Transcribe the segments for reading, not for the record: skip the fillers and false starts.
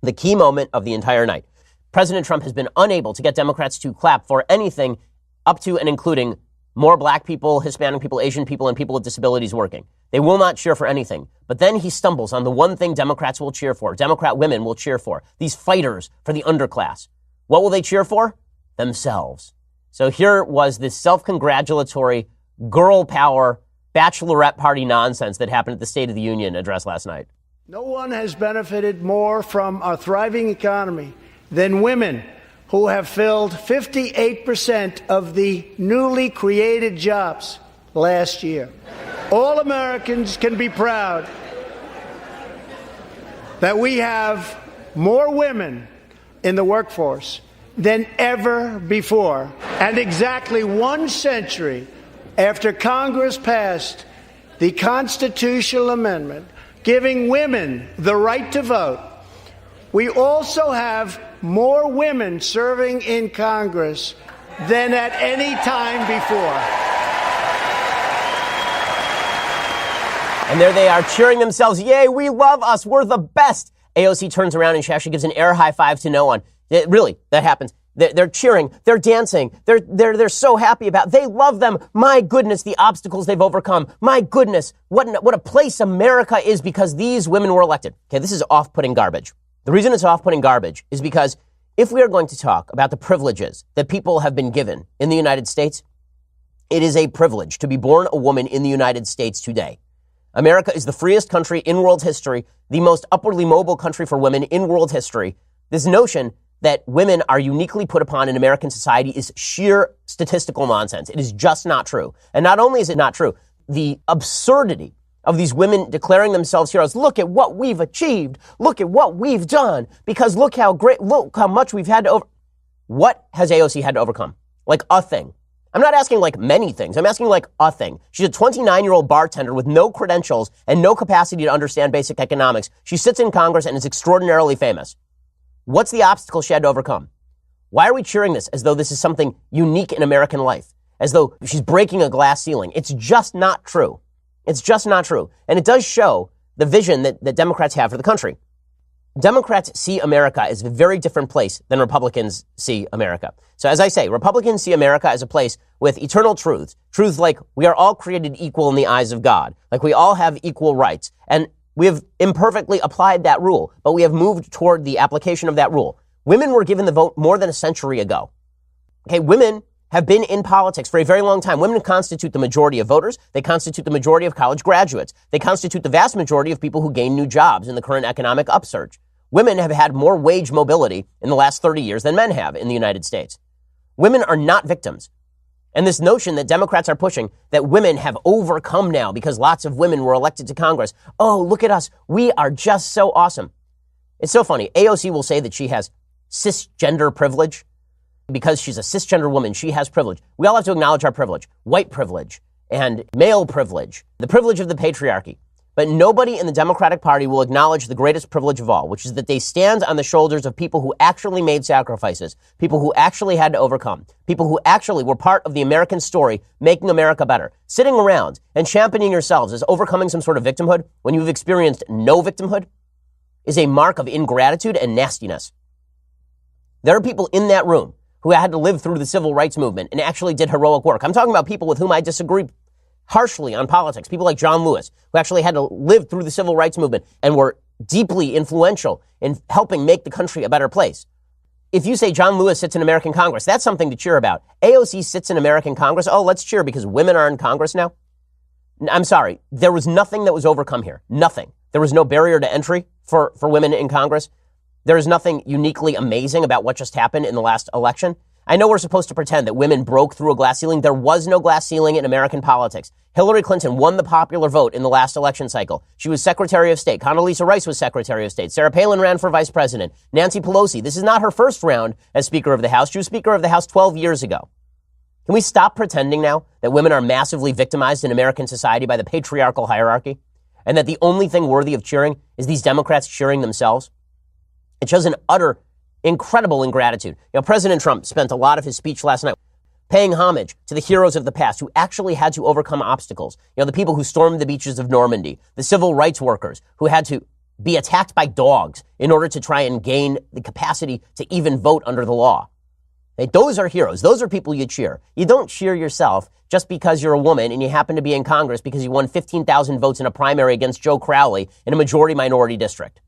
the key moment of the entire night. President Trump has been unable to get Democrats to clap for anything up to and including more black people, Hispanic people, Asian people, and people with disabilities working. They will not cheer for anything. But then he stumbles on the one thing Democrats will cheer for, Democrat women will cheer for, these fighters for the underclass. What will they cheer for? Themselves. So here was this self-congratulatory girl power bachelorette party nonsense that happened at the State of the Union address last night. No one has benefited more from our thriving economy than women, who have filled 58% of the newly created jobs last year. All Americans can be proud that we have more women in the workforce than ever before. And exactly 1 century after Congress passed the constitutional amendment giving women the right to vote, we also have more women serving in Congress than at any time before. And there they are cheering themselves. Yay, we love us. We're the best. AOC turns around and she actually gives an air high five to no one. Really, that happens. They're cheering. They're dancing. They're so happy about it. They love them. My goodness, the obstacles they've overcome. My goodness, what a place America is because these women were elected. Okay, this is off-putting garbage. The reason it's off-putting garbage is because if we are going to talk about the privileges that people have been given in the United States, it is a privilege to be born a woman in the United States today. America is the freest country in world history, the most upwardly mobile country for women in world history. This notion that women are uniquely put upon in American society is sheer statistical nonsense. It is just not true. And not only is it not true, the absurdity of these women declaring themselves heroes. Look at what we've achieved. Look at what we've done. Because look how much we've had to What has AOC had to overcome? Like a thing. I'm not asking like many things. I'm asking like a thing. She's a 29-year-old bartender with no credentials and no capacity to understand basic economics. She sits in Congress and is extraordinarily famous. What's the obstacle she had to overcome? Why are we cheering this as though this is something unique in American life? As though she's breaking a glass ceiling? It's just not true. It's just not true. And it does show the vision that Democrats have for the country. Democrats see America as a very different place than Republicans see America. So as I say, Republicans see America as a place with eternal truths. Truths like we are all created equal in the eyes of God. Like we all have equal rights. And we have imperfectly applied that rule, but we have moved toward the application of that rule. Women were given the vote more than a century ago. Okay, women have been in politics for a very long time. Women constitute the majority of voters. They constitute the majority of college graduates. They constitute the vast majority of people who gain new jobs in the current economic upsurge. Women have had more wage mobility in the last 30 years than men have in the United States. Women are not victims. And this notion that Democrats are pushing that women have overcome now because lots of women were elected to Congress. Oh, look at us. We are just so awesome. It's so funny. AOC will say that she has cisgender privilege. Because she's a cisgender woman, she has privilege. We all have to acknowledge our privilege. White privilege and male privilege, the privilege of the patriarchy. But nobody in the Democratic Party will acknowledge the greatest privilege of all, which is that they stand on the shoulders of people who actually made sacrifices, people who actually had to overcome, people who actually were part of the American story, making America better. Sitting around and championing yourselves as overcoming some sort of victimhood when you've experienced no victimhood is a mark of ingratitude and nastiness. There are people in that room who had to live through the civil rights movement and actually did heroic work. I'm talking about people with whom I disagree harshly on politics, people like John Lewis, who actually had to live through the civil rights movement and were deeply influential in helping make the country a better place. If you say John Lewis sits in American Congress, that's something to cheer about. AOC sits in American Congress. Oh, let's cheer because women are in Congress now. I'm sorry. There was nothing that was overcome here. Nothing. There was no barrier to entry for women in Congress. There is nothing uniquely amazing about what just happened in the last election. I know we're supposed to pretend that women broke through a glass ceiling. There was no glass ceiling in American politics. Hillary Clinton won the popular vote in the last election cycle. She was Secretary of State. Condoleezza Rice was Secretary of State. Sarah Palin ran for Vice President. Nancy Pelosi, this is not her first round as Speaker of the House. She was Speaker of the House 12 years ago. Can we stop pretending now that women are massively victimized in American society by the patriarchal hierarchy? And that the only thing worthy of cheering is these Democrats cheering themselves? It shows an utter, incredible ingratitude. You know, President Trump spent a lot of his speech last night paying homage to the heroes of the past who actually had to overcome obstacles. You know, the people who stormed the beaches of Normandy, the civil rights workers who had to be attacked by dogs in order to try and gain the capacity to even vote under the law. Those are heroes. Those are people you cheer. You don't cheer yourself just because you're a woman and you happen to be in Congress because you won 15,000 votes in a primary against Joe Crowley in a majority minority district.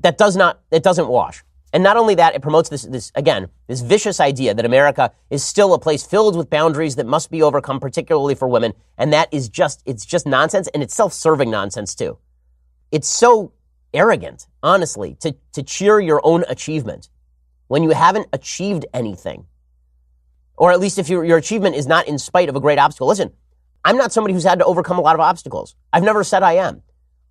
It doesn't wash. And not only that, it promotes this vicious idea that America is still a place filled with boundaries that must be overcome, particularly for women. And that is it's just nonsense, and it's self-serving nonsense too. It's so arrogant, honestly, to cheer your own achievement when you haven't achieved anything. Or at least if your achievement is not in spite of a great obstacle. Listen, I'm not somebody who's had to overcome a lot of obstacles. I've never said I am.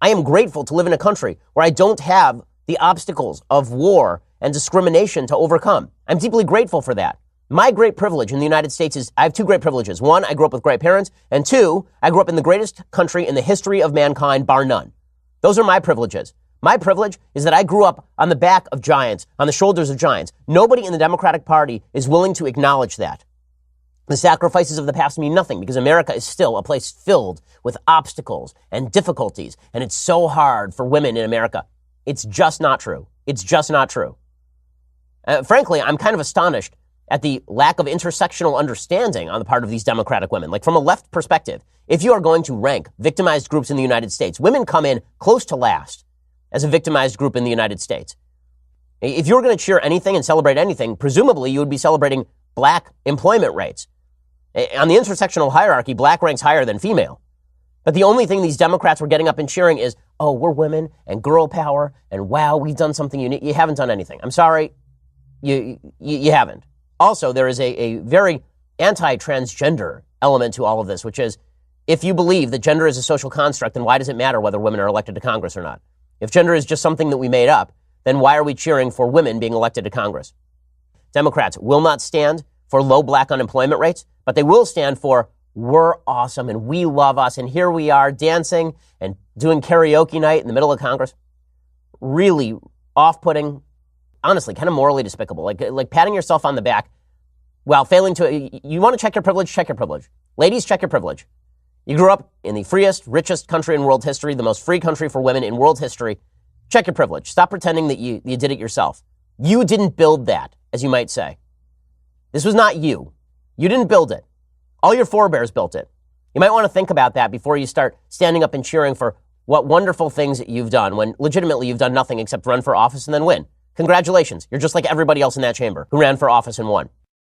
I am grateful to live in a country where I don't have the obstacles of war and discrimination to overcome. I'm deeply grateful for that. My great privilege in the United States is I have two great privileges. One, I grew up with great parents. And two, I grew up in the greatest country in the history of mankind, bar none. Those are my privileges. My privilege is that I grew up on the back of giants, on the shoulders of giants. Nobody in the Democratic Party is willing to acknowledge that. The sacrifices of the past mean nothing because America is still a place filled with obstacles and difficulties, and it's so hard for women in America. It's just not true. It's just not true. Frankly, I'm kind of astonished at the lack of intersectional understanding on the part of these Democratic women. Like, from a left perspective, if you are going to rank victimized groups in the United States, women come in close to last as a victimized group in the United States. If you're going to cheer anything and celebrate anything, presumably you would be celebrating black employment rates. On the intersectional hierarchy, black ranks higher than female. But the only thing these Democrats were getting up and cheering is, oh, we're women and girl power and wow, we've done something unique. You haven't done anything. I'm sorry, you haven't. Also, there is a very anti-transgender element to all of this, which is, if you believe that gender is a social construct, then why does it matter whether women are elected to Congress or not? If gender is just something that we made up, then why are we cheering for women being elected to Congress? Democrats will not stand for low black unemployment rates, but they will stand for we're awesome and we love us, and here we are dancing and doing karaoke night in the middle of Congress. Really off-putting, honestly, kind of morally despicable. Like patting yourself on the back while failing to, you want to check your privilege? Check your privilege. Ladies, check your privilege. You grew up in the freest, richest country in world history, the most free country for women in world history. Check your privilege. Stop pretending that you did it yourself. You didn't build that, as you might say. This was not you. You didn't build it. All your forebears built it. You might want to think about that before you start standing up and cheering for what wonderful things that you've done when legitimately you've done nothing except run for office and then win. Congratulations. You're just like everybody else in that chamber who ran for office and won.